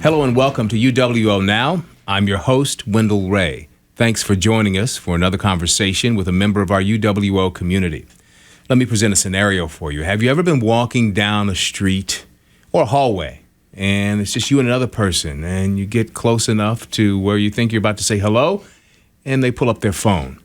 Hello and welcome to UWO Now. I'm your host, Wendell Ray. Thanks for joining us for another conversation with a member of our UWO community. Let me present a scenario for you. Have you ever been walking down a street or a hallway and it's just you and another person and you get close enough to where you think you're about to say hello and they pull up their phone?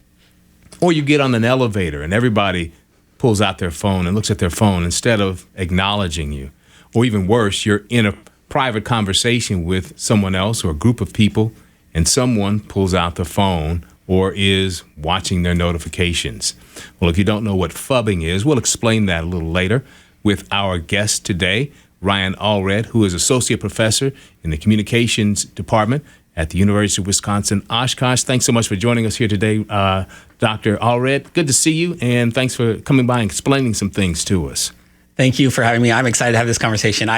Or you get on an elevator and everybody pulls out their phone and looks at their phone instead of acknowledging you. Or even worse, you're in a private conversation with someone else or a group of people, and someone pulls out the phone or is watching their notifications. Well, if you don't know what phubbing is, we'll explain that a little later with our guest today, Ryan Allred, who is associate professor in the communications department at the University of Wisconsin-Oshkosh. Thanks so much for joining us here today, Dr. Allred. Good to see you, and thanks for coming by and explaining some things to us. Thank you for having me. I'm excited to have this conversation.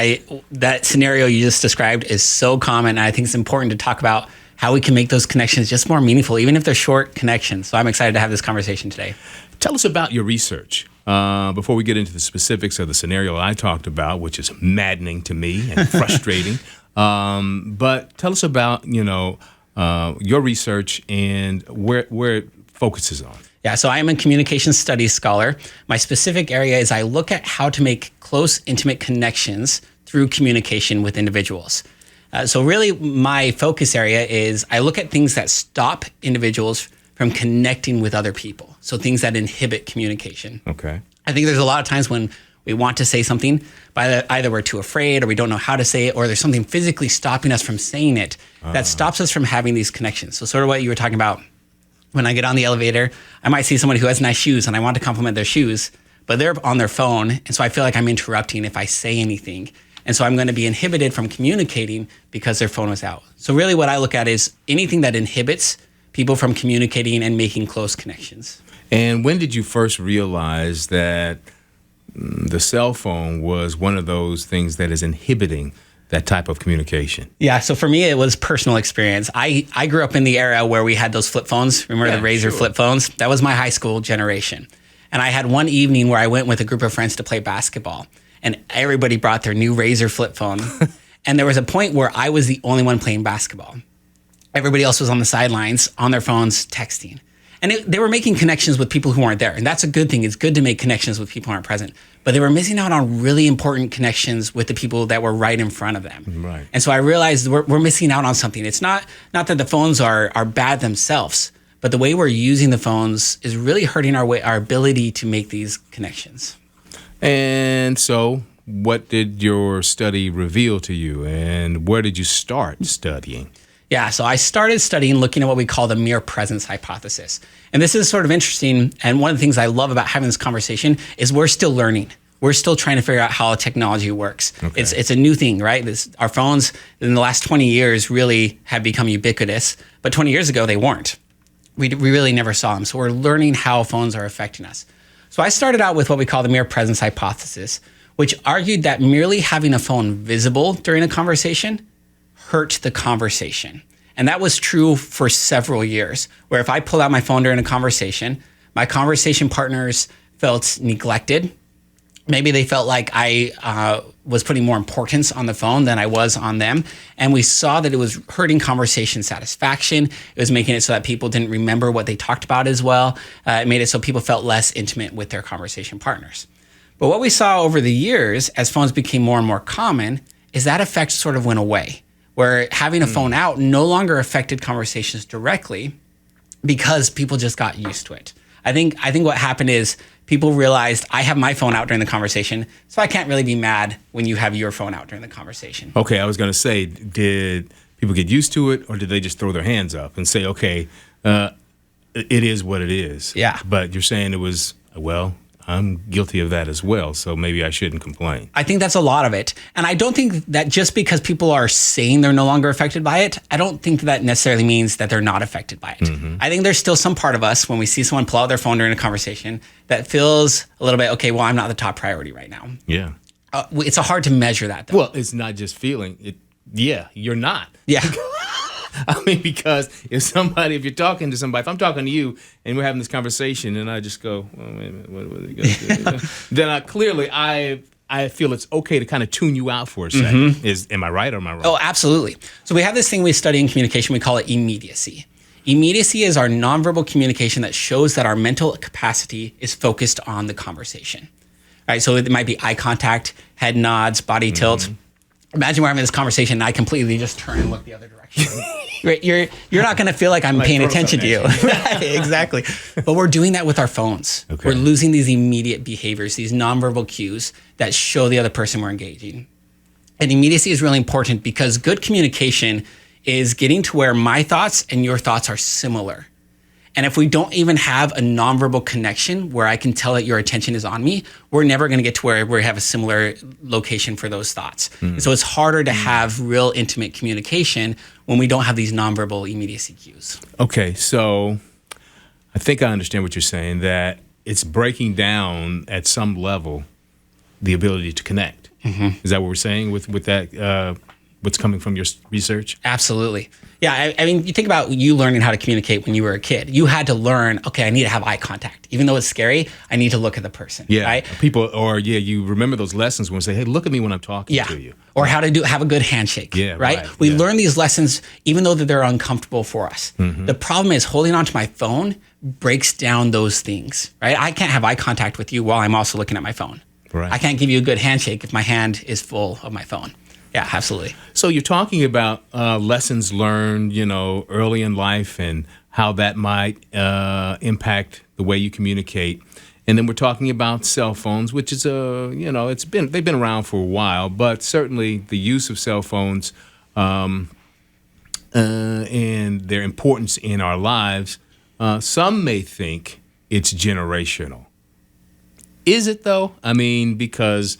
That scenario you just described is so common, and I think it's important to talk about how we can make those connections just more meaningful, even if they're short connections. So I'm excited to have this conversation today. Tell us about your research before we get into the specifics of the scenario I talked about, which is maddening to me and frustrating. But tell us about, your research and where it focuses on. Yeah, so I am a communication studies scholar. My specific area is I look at how to make close, intimate connections through communication with individuals. So really, my focus area is I look at things that stop individuals from connecting with other people. So things that inhibit communication. Okay. I think there's a lot of times when we want to say something, but either we're too afraid or we don't know how to say it, or there's something physically stopping us from saying it that stops us from having these connections. So sort of what you were talking about. When I get on the elevator, I might see somebody who has nice shoes and I want to compliment their shoes, but they're on their phone. And so I feel like I'm interrupting if I say anything. And so I'm going to be inhibited from communicating because their phone was out. So really what I look at is anything that inhibits people from communicating and making close connections. And when did you first realize that the cell phone was one of those things that is inhibiting that type of communication? Yeah, so for me, it was personal experience. I grew up in the era where we had those flip phones. Remember the Razor flip phones? That was my high school generation. And I had one evening where I went with a group of friends to play basketball. And everybody brought their new Razor flip phone. And there was a point where I was the only one playing basketball. Everybody else was on the sidelines, on their phones, texting. And they were making connections with people who aren't there. And that's a good thing. It's good to make connections with people who aren't present. But they were missing out on really important connections with the people that were right in front of them. Right. And so I realized we're missing out on something. It's not that the phones are bad themselves, but the way we're using the phones is really hurting our ability to make these connections. And so what did your study reveal to you, and where did you start studying? Yeah, so I started studying looking at what we call the mere presence hypothesis. And this is sort of interesting. And one of the things I love about having this conversation is we're still learning. We're still trying to figure out how technology works. Okay. It's a new thing, right? Our phones in the last 20 years really have become ubiquitous. But 20 years ago, they weren't. We really never saw them. So we're learning how phones are affecting us. So I started out with what we call the mere presence hypothesis, which argued that merely having a phone visible during a conversation hurt the conversation. And that was true for several years, where if I pull out my phone during a conversation, my conversation partners felt neglected. Maybe they felt like I was putting more importance on the phone than I was on them. And we saw that it was hurting conversation satisfaction. It was making it so that people didn't remember what they talked about as well. It made it so people felt less intimate with their conversation partners. But what we saw over the years, as phones became more and more common, is that effect sort of went away, where having a phone out no longer affected conversations directly because people just got used to it. I think what happened is people realized I have my phone out during the conversation, so I can't really be mad when you have your phone out during the conversation. Okay, I was going to say, did people get used to it, or did they just throw their hands up and say, okay, it is what it is? Yeah. But you're saying it was, well, I'm guilty of that as well, so maybe I shouldn't complain. I think that's a lot of it. And I don't think that just because people are saying they're no longer affected by it, I don't think that necessarily means that they're not affected by it. Mm-hmm. I think there's still some part of us when we see someone pull out their phone during a conversation that feels a little bit, okay, well, I'm not the top priority right now. Yeah. It's hard to measure that, though. Well, it's not just feeling it. Yeah, you're not. Yeah. I mean, because if you're talking to somebody, if I'm talking to you and we're having this conversation and I just go, oh, wait a minute, what are you going to do? Then I I feel it's okay to kind of tune you out for a second. Am I right or am I wrong? Oh, absolutely. So we have this thing we study in communication. We call it immediacy. Immediacy is our nonverbal communication that shows that our mental capacity is focused on the conversation. Right? So it might be eye contact, head nods, body tilt. Imagine we're having this conversation and I completely just turn and look the other direction. Right? You're not going to feel like I'm paying attention to you. Right, exactly. But we're doing that with our phones. Okay. We're losing these immediate behaviors, these nonverbal cues that show the other person we're engaging. And immediacy is really important because good communication is getting to where my thoughts and your thoughts are similar. And if we don't even have a nonverbal connection where I can tell that your attention is on me, we're never going to get to where we have a similar location for those thoughts. And so it's harder to have real intimate communication when we don't have these nonverbal immediacy cues. Okay, so I think I understand what you're saying, that it's breaking down at some level the ability to connect. Is that what we're saying with that, what's coming from your research? Absolutely. Yeah, I mean, you think about you learning how to communicate when you were a kid. You had to learn, okay, I need to have eye contact. Even though it's scary, I need to look at the person, right? You remember those lessons when we say, hey, look at me when I'm talking to you. Or how to have a good handshake, right? We learn these lessons even though that they're uncomfortable for us. The problem is holding onto my phone breaks down those things, right? I can't have eye contact with you while I'm also looking at my phone. Right. I can't give you a good handshake if my hand is full of my phone. Yeah, absolutely. So you're talking about lessons learned, early in life and how that might impact the way you communicate. And then we're talking about cell phones, which is they've been around for a while, but certainly the use of cell phones and their importance in our lives, some may think it's generational. Is it though? I mean, because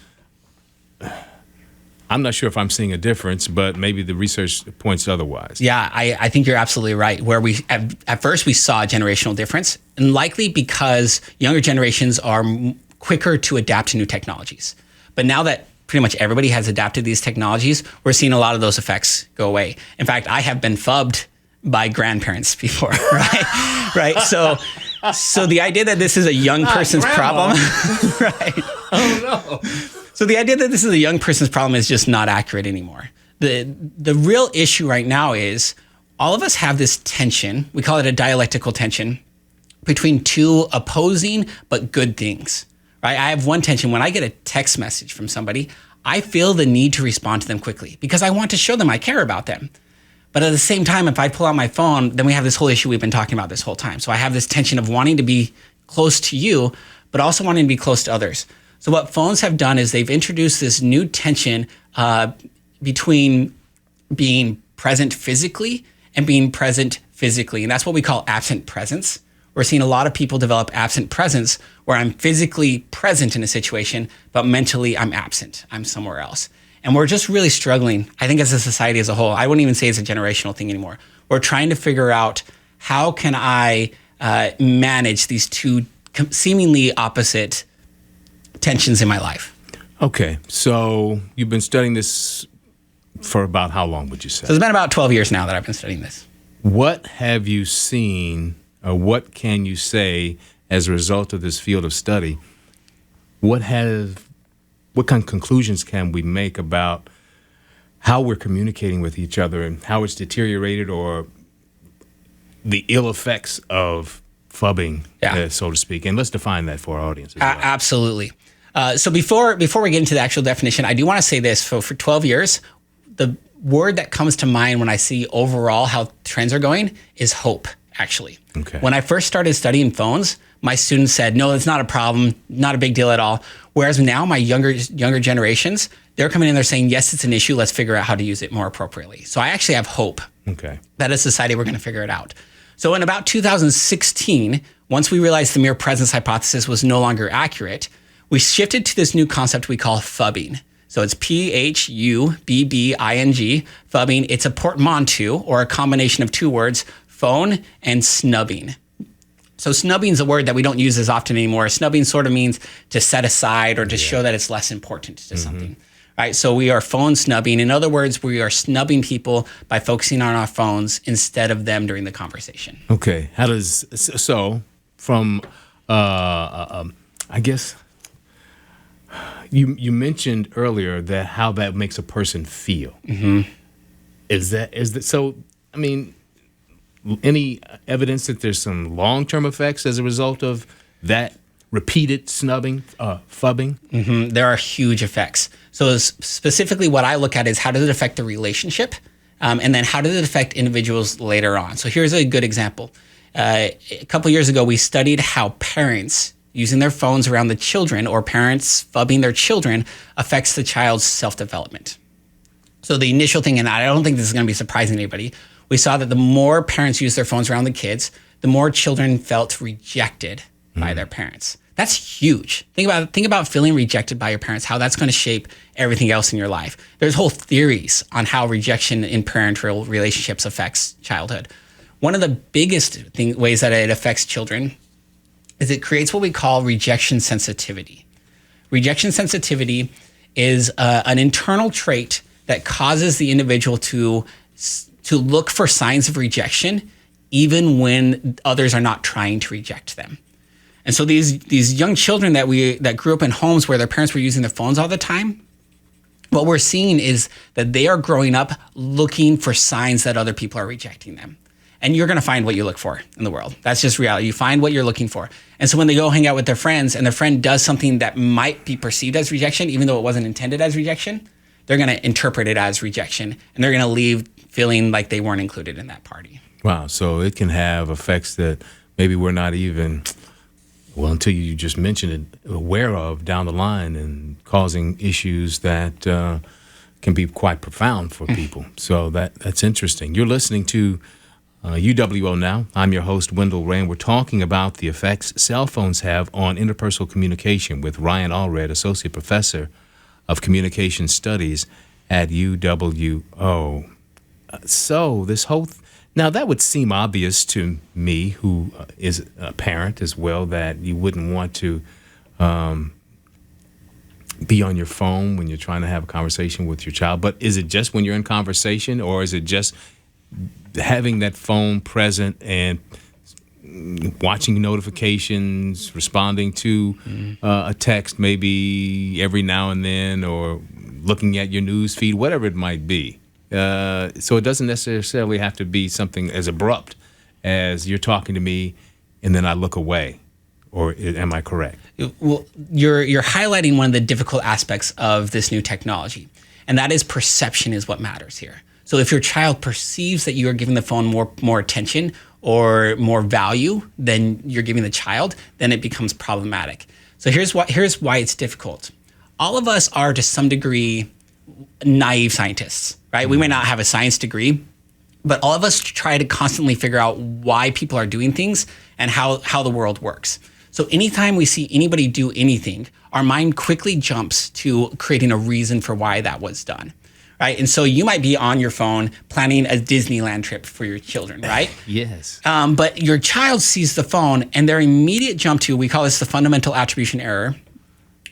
I'm not sure if I'm seeing a difference, but maybe the research points otherwise. Yeah, I think you're absolutely right. Where we at first we saw a generational difference, and likely because younger generations are quicker to adapt to new technologies. But now that pretty much everybody has adapted these technologies, we're seeing a lot of those effects go away. In fact, I have been phubbed by grandparents before, right? Right. So the idea that this is a young person's problem, right? Oh no. So the idea that this is a young person's problem is just not accurate anymore. The real issue right now is all of us have this tension, we call it a dialectical tension, between two opposing but good things, right? I have one tension. When I get a text message from somebody, I feel the need to respond to them quickly because I want to show them I care about them. But at the same time, if I pull out my phone, then we have this whole issue we've been talking about this whole time. So I have this tension of wanting to be close to you, but also wanting to be close to others. So what phones have done is they've introduced this new tension between being present physically and being present physically. And that's what we call absent presence. We're seeing a lot of people develop absent presence where I'm physically present in a situation, but mentally I'm absent. I'm somewhere else. And we're just really struggling, I think, as a society as a whole. I wouldn't even say it's a generational thing anymore. We're trying to figure out how can I manage these two seemingly opposite tensions in my life. Okay, so you've been studying this for about how long, would you say? So it's been about 12 years now that I've been studying this. What have you seen, or what can you say as a result of this field of study? What kind of conclusions can we make about how we're communicating with each other and how it's deteriorated, or the ill effects of phubbing, so to speak? And let's define that for our audience as well. Absolutely. So before we get into the actual definition, I do want to say this. For 12 years, the word that comes to mind when I see overall how trends are going is hope, actually. Okay. When I first started studying phones, my students said, no, it's not a problem, not a big deal at all. Whereas now my younger generations, they're coming in, they're saying, yes, it's an issue. Let's figure out how to use it more appropriately. So I actually have hope that as a society, we're going to figure it out. So in about 2016, once we realized the mere presence hypothesis was no longer accurate, we shifted to this new concept we call phubbing. So it's Phubbing, phubbing. It's a portmanteau, or a combination of two words, phone and snubbing. So snubbing is a word that we don't use as often anymore. Snubbing sort of means to set aside or to show that it's less important to something. Right? So we are phone snubbing. In other words, we are snubbing people by focusing on our phones instead of them during the conversation. Okay. How does, so from, I guess, You mentioned earlier that how that makes a person feel. Mm-hmm. Is that so? I mean, any evidence that there's some long-term effects as a result of that repeated snubbing, fubbing? Mm-hmm. There are huge effects. So specifically what I look at is how does it affect the relationship? And then how does it affect individuals later on? So here's a good example. A couple years ago, we studied how parents using their phones around the children or parents fubbing their children affects the child's self-development. So the initial thing, and I don't think this is going to be surprising to anybody, we saw that the more parents use their phones around the kids, the more children felt rejected by their parents. That's huge. Think about feeling rejected by your parents, how that's going to shape everything else in your life. There's whole theories on how rejection in parental relationships affects childhood. One of the biggest ways that it affects children is it creates what we call rejection sensitivity. Rejection sensitivity is an internal trait that causes the individual to look for signs of rejection even when others are not trying to reject them. And so these young children that grew up in homes where their parents were using their phones all the time, what we're seeing is that they are growing up looking for signs that other people are rejecting them. And you're going to find what you look for in the world. That's just reality. You find what you're looking for. And so when they go hang out with their friends and their friend does something that might be perceived as rejection, even though it wasn't intended as rejection, they're going to interpret it as rejection. And they're going to leave feeling like they weren't included in that party. Wow. So it can have effects that maybe we're not even, well, until you just mentioned it, aware of down the line, and causing issues that can be quite profound for people. So that's interesting. You're listening to UWO Now. I'm your host, Wendell Ray, and we're talking about the effects cell phones have on interpersonal communication with Ryan Allred, Associate Professor of Communication Studies at UWO. So this whole now, that would seem obvious to me, who is a parent as well, that you wouldn't want to be on your phone when you're trying to have a conversation with your child. But is it just when you're in conversation, or is it just having that phone present and watching notifications, responding to a text maybe every now and then, or looking at your news feed, whatever it might be? So it doesn't necessarily have to be something as abrupt as you're talking to me and then I look away. Or am I correct? Well, you're highlighting one of the difficult aspects of this new technology, and that is perception is what matters here. So if your child perceives that you are giving the phone more attention or more value than you're giving the child, then it becomes problematic. So here's why it's difficult. All of us are, to some degree, naive scientists, right? We may not have a science degree, but all of us try to constantly figure out why people are doing things and how the world works. So anytime we see anybody do anything, our mind quickly jumps to creating a reason for why that was done, right? And so you might be on your phone planning a Disneyland trip for your children, right? Yes. But your child sees the phone, and their immediate jump to, we call this the fundamental attribution error.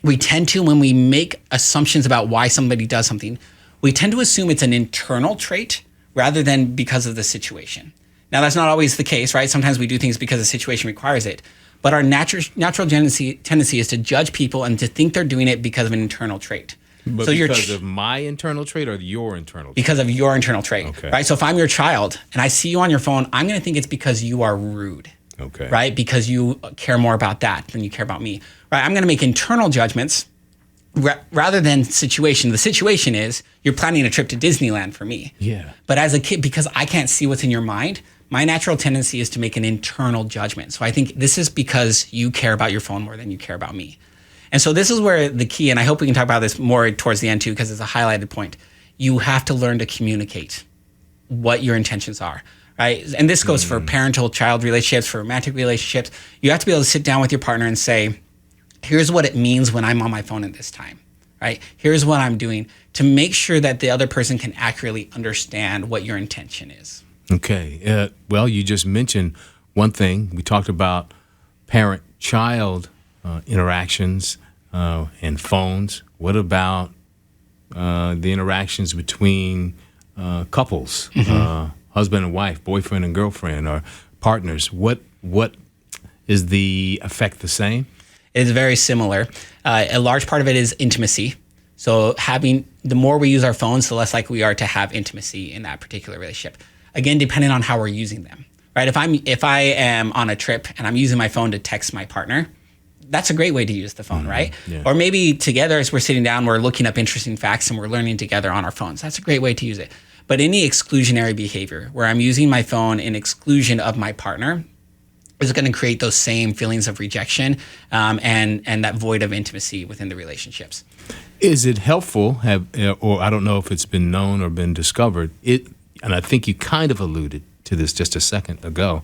We tend to, when we make assumptions about why somebody does something, we tend to assume it's an internal trait rather than because of the situation. Now, that's not always the case, right? Sometimes we do things because the situation requires it. But our natural tendency is to judge people and to think they're doing it because of an internal trait. But so because of my internal trait or your internal trait? Because of your internal trait, okay. Right? So if I'm your child and I see you on your phone, I'm going to think it's because you are rude. Okay. Right? Because you care more about that than you care about me. Right? I'm going to make internal judgments rather than situation. The situation is you're planning a trip to Disneyland for me. Yeah. But as a kid, because I can't see what's in your mind, my natural tendency is to make an internal judgment. So I think this is because you care about your phone more than you care about me. And so this is where the key, and I hope we can talk about this more towards the end too, because it's a highlighted point. You have to learn to communicate what your intentions are. Right? And this goes for parental-child relationships, for romantic relationships. You have to be able to sit down with your partner and say, here's what it means when I'm on my phone at this time, right? Here's what I'm doing, to make sure that the other person can accurately understand what your intention is. Okay. Well, you just mentioned one thing. We talked about parent-child interactions and phones. What about the interactions between couples? Husband and wife, boyfriend and girlfriend, or partners. What is the effect the same? It is very similar. A large part of it is intimacy. So the more we use our phones, the less likely we are to have intimacy in that particular relationship. Again, depending on how we're using them, right? If I am on a trip and I'm using my phone to text my partner, that's a great way to use the phone, right? Yeah. Or maybe together as we're sitting down, we're looking up interesting facts and we're learning together on our phones. That's a great way to use it. But any exclusionary behavior where I'm using my phone in exclusion of my partner is going to create those same feelings of rejection and that void of intimacy within the relationships. Is it helpful, or I don't know if it's been known or been discovered, and I think you kind of alluded to this just a second ago,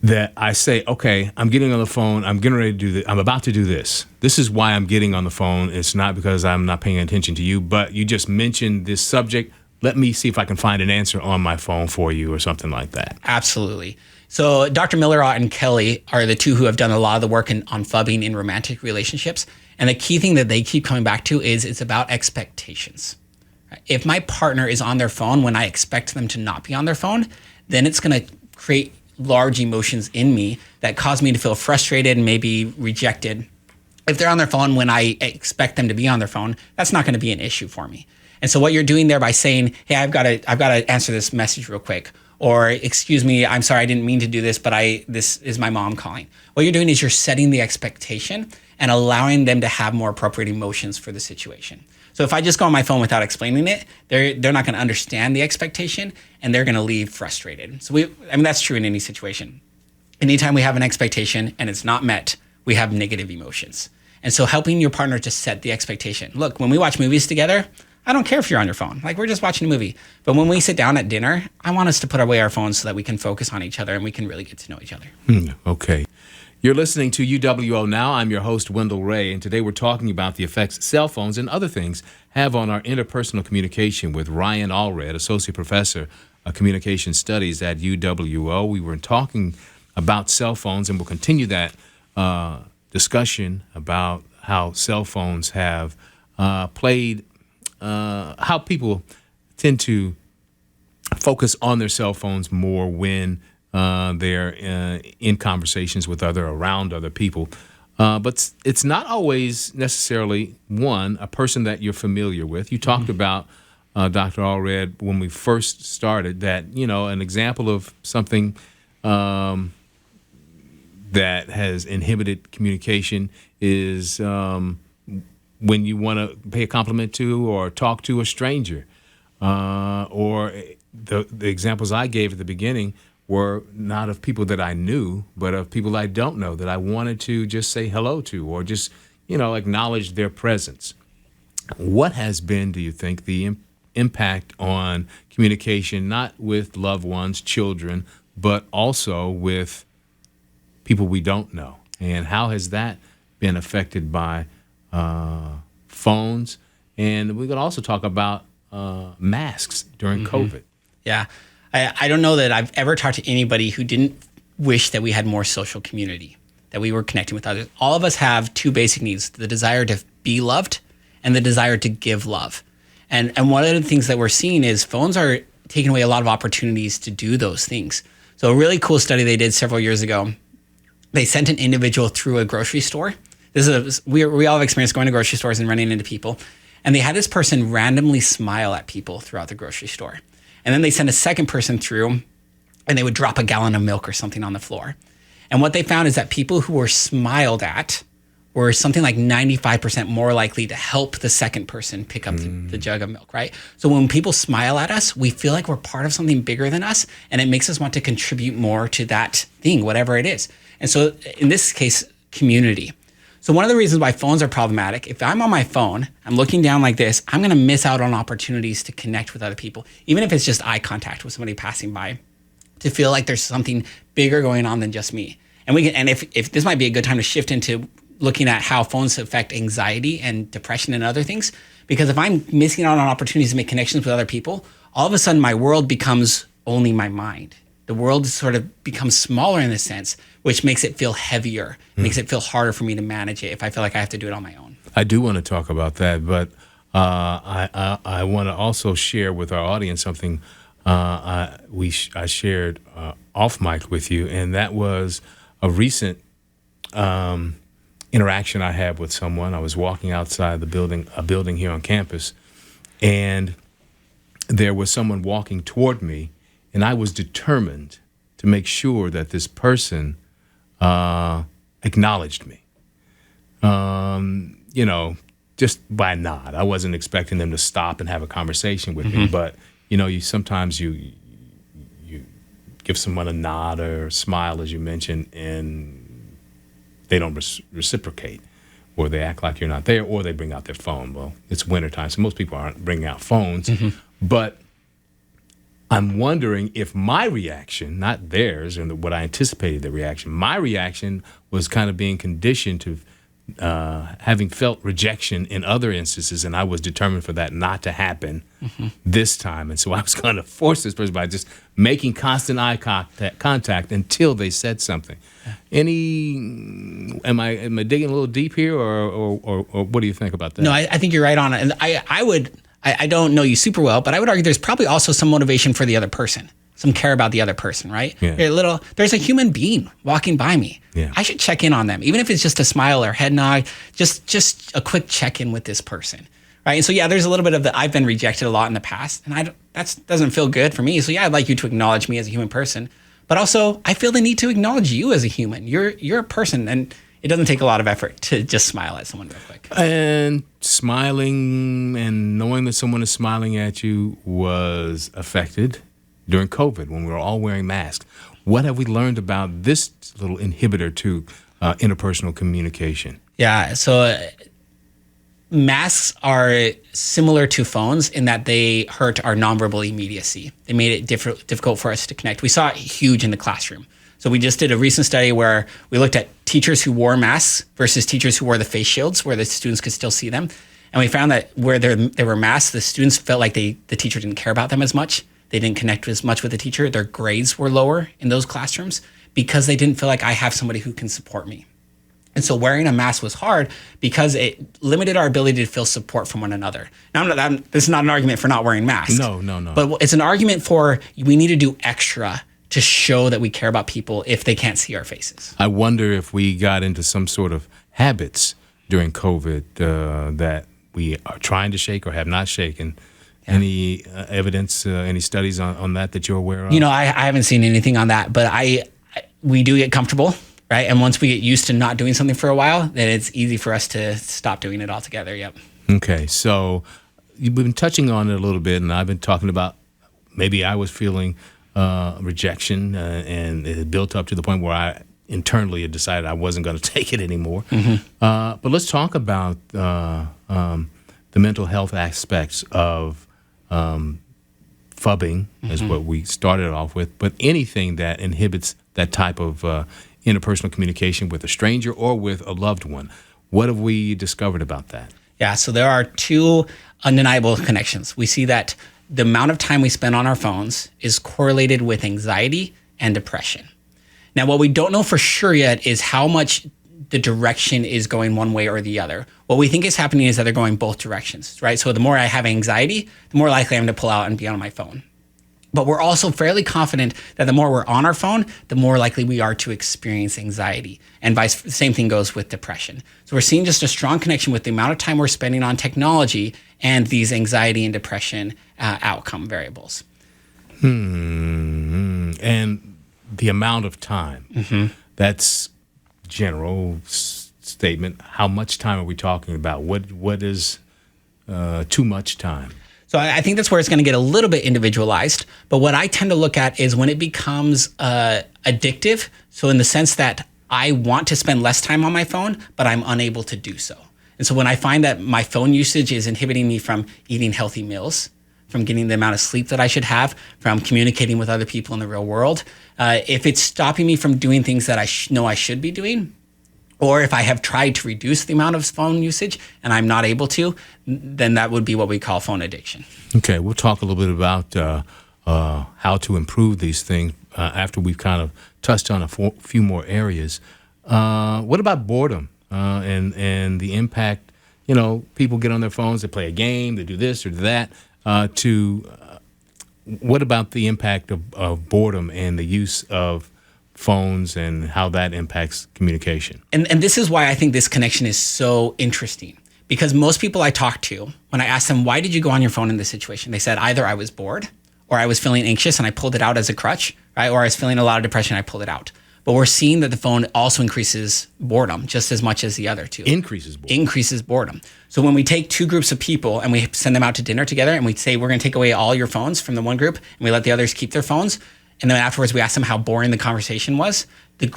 that I say, okay, I'm getting on the phone, I'm getting ready to do this, I'm about to do this. This is why I'm getting on the phone. It's not because I'm not paying attention to you, but you just mentioned this subject. Let me see if I can find an answer on my phone for you or something like that. Absolutely. So Dr. Millerot and Kelly are the two who have done a lot of the work on phubbing in romantic relationships. And the key thing that they keep coming back to is it's about expectations. If my partner is on their phone when I expect them to not be on their phone, then it's going to create large emotions in me that cause me to feel frustrated and maybe rejected. If they're on their phone when I expect them to be on their phone, that's not going to be an issue for me. And so what you're doing there by saying, hey, I've got to answer this message real quick, or excuse me, I'm sorry, I didn't mean to do this, but this is my mom calling. What you're doing is you're setting the expectation and allowing them to have more appropriate emotions for the situation. So if I just go on my phone without explaining it, they're not going to understand the expectation and they're going to leave frustrated. So that's true in any situation. Anytime we have an expectation and it's not met, we have negative emotions. And so helping your partner to set the expectation. Look, when we watch movies together, I don't care if you're on your phone. Like, we're just watching a movie. But when we sit down at dinner, I want us to put away our phones so that we can focus on each other and we can really get to know each other. Okay. You're listening to UWO Now. I'm your host, Wendell Ray, and today we're talking about the effects cell phones and other things have on our interpersonal communication with Ryan Allred, Associate Professor of Communication Studies at UWO. We were talking about cell phones, and we'll continue that discussion about how cell phones have played, how people tend to focus on their cell phones more when they're in conversations with around other people. But it's not always necessarily, a person that you're familiar with. You talked about, Dr. Allred, when we first started, that, an example of something that has inhibited communication is when you want to pay a compliment to or talk to a stranger. Or the examples I gave at the beginning were not of people that I knew, but of people I don't know that I wanted to just say hello to or just, acknowledge their presence. What has been, do you think, the impact on communication, not with loved ones, children, but also with people we don't know? And how has that been affected by phones? And we could also talk about masks during COVID. Yeah. I don't know that I've ever talked to anybody who didn't wish that we had more social community, that we were connecting with others. All of us have two basic needs, the desire to be loved and the desire to give love. And one of the things that we're seeing is phones are taking away a lot of opportunities to do those things. So a really cool study they did several years ago, they sent an individual through a grocery store. We all have experience going to grocery stores and running into people. And they had this person randomly smile at people throughout the grocery store. And then they sent a second person through and they would drop a gallon of milk or something on the floor. And what they found is that people who were smiled at were something like 95% more likely to help the second person pick up the jug of milk, right? So when people smile at us, we feel like we're part of something bigger than us, and it makes us want to contribute more to that thing, whatever it is. And so in this case, community. So one of the reasons why phones are problematic, if I'm on my phone, I'm looking down like this, I'm going to miss out on opportunities to connect with other people, even if it's just eye contact with somebody passing by, to feel like there's something bigger going on than just me. And if this might be a good time to shift into looking at how phones affect anxiety and depression and other things, because if I'm missing out on opportunities to make connections with other people, all of a sudden my world becomes only my mind. The world sort of becomes smaller in a sense, which makes it feel heavier, makes it feel harder for me to manage it if I feel like I have to do it on my own. I do want to talk about that, but I want to also share with our audience something I shared off mic with you, and that was a recent interaction I had with someone. I was walking outside a building here on campus, and there was someone walking toward me, and I was determined to make sure that this person acknowledged me. Just by a nod. I wasn't expecting them to stop and have a conversation with me, but you sometimes you give someone a nod or a smile, as you mentioned, and they don't reciprocate, or they act like you're not there, or they bring out their phone. Well, it's wintertime, so most people aren't bringing out phones, but I'm wondering if my reaction, not theirs, and what I anticipated the reaction, my reaction was kind of being conditioned to having felt rejection in other instances, and I was determined for that not to happen this time. And so I was going to force this person by just making constant eye contact until they said something. Am I digging a little deep here, or what do you think about that? No, I think you're right on it. And I don't know you super well, but I would argue there's probably also some motivation for the other person, some care about the other person, right? Yeah. There's a human being walking by me. Yeah. I should check in on them, even if it's just a smile or head nod, just a quick check in with this person, right? And so, yeah, there's a little bit of the I've been rejected a lot in the past, and that doesn't feel good for me. So, yeah, I'd like you to acknowledge me as a human person, but also I feel the need to acknowledge you as a human. You're a person, and it doesn't take a lot of effort to just smile at someone real quick. And smiling and knowing that someone is smiling at you was affected during COVID when we were all wearing masks. What have we learned about this little inhibitor to interpersonal communication? Yeah, so masks are similar to phones in that they hurt our nonverbal immediacy. They made it difficult for us to connect. We saw it huge in the classroom. So we just did a recent study where we looked at teachers who wore masks versus teachers who wore the face shields where the students could still see them. And we found that where there were masks, the students felt like the teacher didn't care about them as much. They didn't connect as much with the teacher. Their grades were lower in those classrooms because they didn't feel like I have somebody who can support me. And so wearing a mask was hard because it limited our ability to feel support from one another. Now, this is not an argument for not wearing masks. No. But it's an argument for we need to do extra to show that we care about people if they can't see our faces. I wonder if we got into some sort of habits during COVID that we are trying to shake or have not shaken. Yeah. Any evidence, any studies on that you're aware of? I haven't seen anything on that, but we do get comfortable, right? And once we get used to not doing something for a while, then it's easy for us to stop doing it altogether. Yep. Okay, so you've been touching on it a little bit, and I've been talking about maybe I was feeling rejection, and it built up to the point where I internally had decided I wasn't going to take it anymore. But let's talk about the mental health aspects of phubbing, is what we started off with, but anything that inhibits that type of interpersonal communication with a stranger or with a loved one. What have we discovered about that? Yeah, so there are two undeniable connections. We see that the amount of time we spend on our phones is correlated with anxiety and depression. Now, what we don't know for sure yet is how much the direction is going one way or the other. What we think is happening is that they're going both directions, right? So the more I have anxiety, the more likely I'm to pull out and be on my phone. But we're also fairly confident that the more we're on our phone, the more likely we are to experience anxiety. And the same thing goes with depression. So we're seeing just a strong connection with the amount of time we're spending on technology and these anxiety and depression outcome variables. And the amount of time, that's general statement. How much time are we talking about? What is too much time? So I think that's where it's going to get a little bit individualized. But what I tend to look at is when it becomes addictive. So in the sense that I want to spend less time on my phone, but I'm unable to do so. And so when I find that my phone usage is inhibiting me from eating healthy meals, from getting the amount of sleep that I should have, from communicating with other people in the real world, if it's stopping me from doing things that I know I should be doing, or if I have tried to reduce the amount of phone usage and I'm not able to, then that would be what we call phone addiction. Okay, we'll talk a little bit about how to improve these things after we've kind of touched on a few more areas. What about boredom and the impact? People get on their phones, they play a game, they do this or that. What about the impact of boredom and the use of phones and how that impacts communication. And this is why I think this connection is so interesting. Because most people I talk to, when I ask them, why did you go on your phone in this situation? They said either I was bored or I was feeling anxious and I pulled it out as a crutch, right? Or I was feeling a lot of depression and I pulled it out. But we're seeing that the phone also increases boredom just as much as the other two. Increases boredom. So when we take two groups of people and we send them out to dinner together and we say, we're going to take away all your phones from the one group and we let the others keep their phones. And then afterwards we ask them how boring the conversation was. The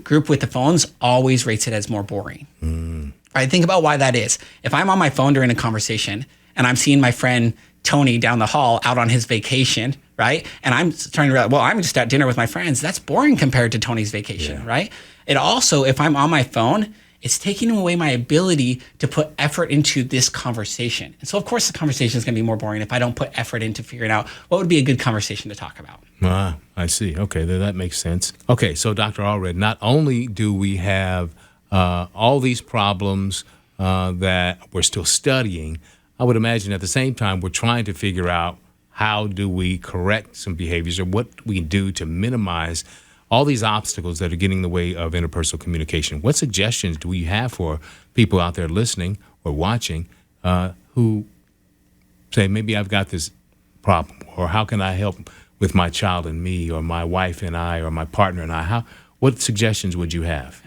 group with the phones always rates it as more boring. Right? Think about why that is. If I'm on my phone during a conversation and I'm seeing my friend Tony down the hall out on his vacation, right? And I'm trying to realize, well, I'm just at dinner with my friends. That's boring compared to Tony's vacation, right? It also, if I'm on my phone, it's taking away my ability to put effort into this conversation. And so, of course, the conversation is going to be more boring if I don't put effort into figuring out what would be a good conversation to talk about. Ah, I see. Okay, that makes sense. Okay, so Dr. Allred, not only do we have all these problems that we're still studying, I would imagine at the same time we're trying to figure out how do we correct some behaviors or what we do to minimize all these obstacles that are getting in the way of interpersonal communication. What suggestions do we have for people out there listening or watching who say, maybe I've got this problem, or how can I help with my child and me, or my wife and I, or my partner and I? What suggestions would you have?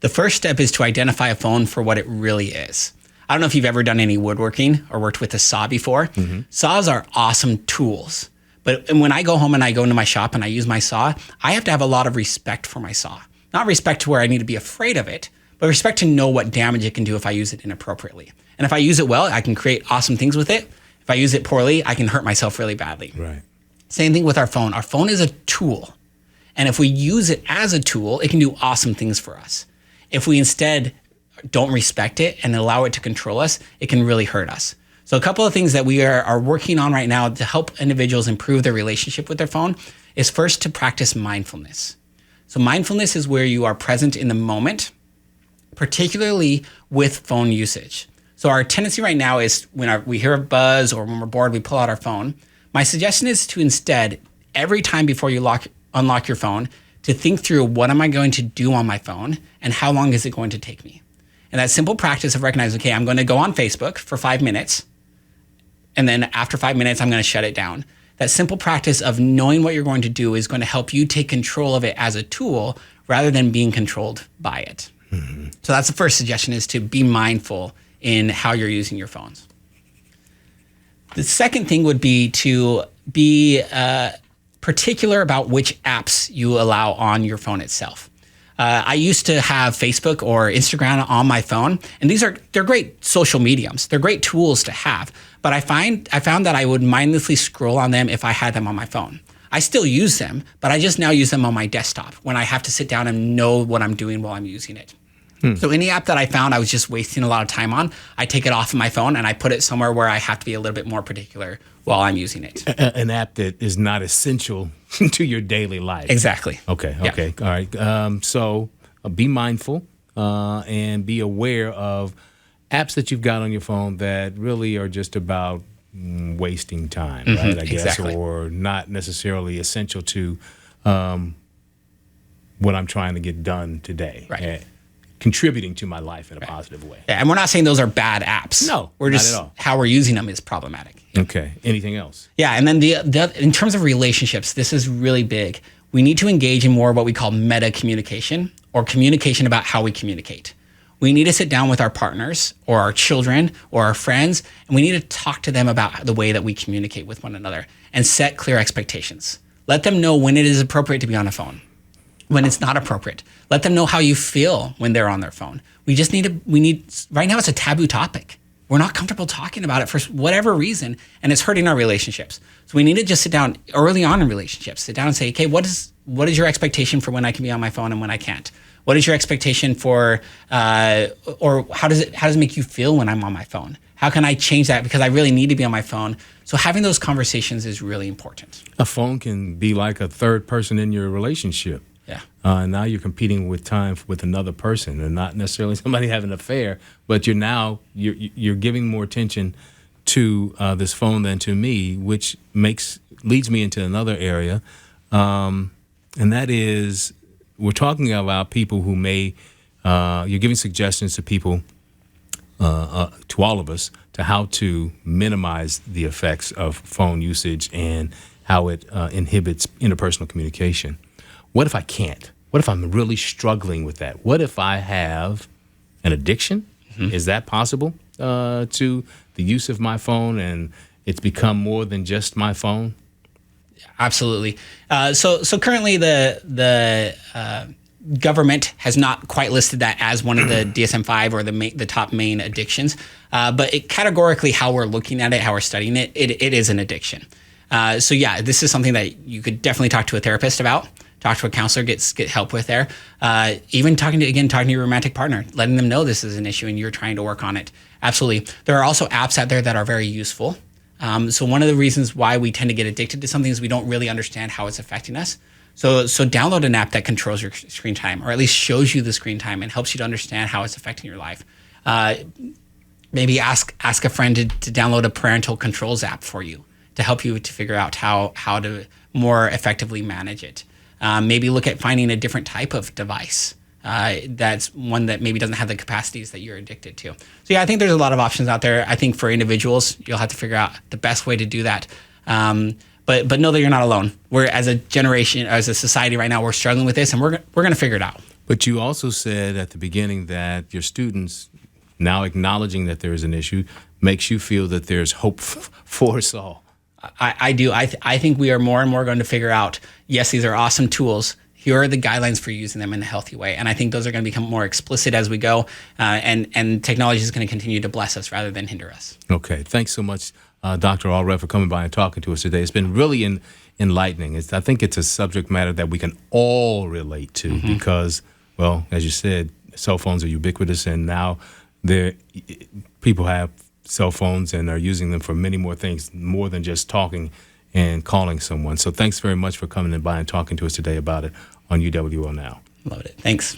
The first step is to identify a phone for what it really is. I don't know if you've ever done any woodworking or worked with a saw before. Mm-hmm. Saws are awesome tools. But when I go home and I go into my shop and I use my saw, I have to have a lot of respect for my saw. Not respect to where I need to be afraid of it, but respect to know what damage it can do if I use it inappropriately. And if I use it well, I can create awesome things with it. If I use it poorly, I can hurt myself really badly. Right. Same thing with our phone. Our phone is a tool. And if we use it as a tool, it can do awesome things for us. If we instead don't respect it and allow it to control us, it can really hurt us. So a couple of things that we are working on right now to help individuals improve their relationship with their phone is first to practice mindfulness. So mindfulness is where you are present in the moment, particularly with phone usage. So our tendency right now is when we hear a buzz or when we're bored, we pull out our phone. My suggestion is to instead, every time before you unlock your phone, to think through what am I going to do on my phone and how long is it going to take me? And that simple practice of recognizing, okay, I'm going to go on Facebook for 5 minutes. And then after 5 minutes, I'm going to shut it down. That simple practice of knowing what you're going to do is going to help you take control of it as a tool rather than being controlled by it. Mm-hmm. So that's the first suggestion, is to be mindful in how you're using your phones. The second thing would be to be particular about which apps you allow on your phone itself. I used to have Facebook or Instagram on my phone, and they're great social mediums. They're great tools to have, but I found that I would mindlessly scroll on them if I had them on my phone. I still use them, but I just now use them on my desktop when I have to sit down and know what I'm doing while I'm using it. So any app that I found I was just wasting a lot of time on, I take it off of my phone and I put it somewhere where I have to be a little bit more particular while I'm using it. An app that is not essential to your daily life. Exactly. Okay. All right. So be mindful and be aware of apps that you've got on your phone that really are just about wasting time, right? I guess, exactly. Or not necessarily essential to what I'm trying to get done today. Right. Contributing to my life in a positive way. Yeah, and we're not saying those are bad apps. No, we're just not at all. How we're using them is problematic. Okay. Anything else? Yeah, and then the in terms of relationships, this is really big. We need to engage in more what we call meta communication, or communication about how we communicate. We need to sit down with our partners or our children or our friends, and we need to talk to them about the way that we communicate with one another and set clear expectations. Let them know when it is appropriate to be on a phone, when it's not appropriate. Let them know how you feel when they're on their phone. Right now it's a taboo topic. We're not comfortable talking about it for whatever reason, and it's hurting our relationships. So we need to just sit down early on in relationships, sit down and say, okay, what is your expectation for when I can be on my phone and when I can't? What is your expectation for, or how does it make you feel when I'm on my phone? How can I change that? Because I really need to be on my phone. So having those conversations is really important. A phone can be like a third person in your relationship. Yeah. Now you're competing with time with another person, and not necessarily somebody having an affair, but you're giving more attention to this phone than to me, which leads me into another area, and that is we're talking about people who may, you're giving suggestions to people, to all of us, to how to minimize the effects of phone usage and how it inhibits interpersonal communication. What if I can't? What if I'm really struggling with that? What if I have an addiction? Mm-hmm. Is that possible to the use of my phone, and it's become more than just my phone? Absolutely. So currently the government has not quite listed that as one of the DSM-5 or the top main addictions, but categorically how we're looking at it, how we're studying it, it is an addiction. So yeah, this is something that you could definitely talk to a therapist about, talk to a counselor, get help with there. Even talking to your romantic partner, letting them know this is an issue and you're trying to work on it. Absolutely. There are also apps out there that are very useful. So one of the reasons why we tend to get addicted to something is we don't really understand how it's affecting us. So download an app that controls your screen time, or at least shows you the screen time and helps you to understand how it's affecting your life. Maybe ask a friend to download a parental controls app for you to help you to figure out how to more effectively manage it. Maybe look at finding a different type of device. That's one that maybe doesn't have the capacities that you're addicted to. So yeah, I think there's a lot of options out there. I think for individuals, you'll have to figure out the best way to do that. But know that you're not alone. We're, as a generation, as a society right now, we're struggling with this, and we're going to figure it out. But you also said at the beginning that your students now acknowledging that there is an issue makes you feel that there's hope for us all. I do. I think we are more and more going to figure out, yes, these are awesome tools. Here are the guidelines for using them in a healthy way. And I think those are going to become more explicit as we go. And technology is going to continue to bless us rather than hinder us. Okay. Thanks so much, Dr. Allred, for coming by and talking to us today. It's been really enlightening. I think it's a subject matter that we can all relate to mm-hmm. because, well, as you said, cell phones are ubiquitous, and now people have cell phones and are using them for many more things, more than just talking and calling someone. So thanks very much for coming by and talking to us today about it on UWO Now. Loved it. Thanks.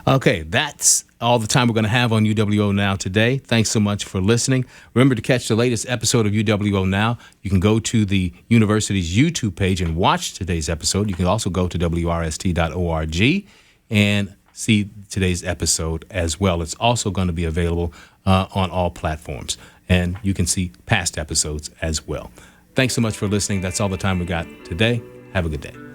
Okay, that's all the time we're going to have on UWO Now today. Thanks so much for listening. Remember to catch the latest episode of UWO Now. You can go to the university's YouTube page and watch today's episode. You can also go to WRST.org and see today's episode as well. It's also going to be available on all platforms, and you can see past episodes as well. Thanks so much for listening. That's all the time we got today. Have a good day.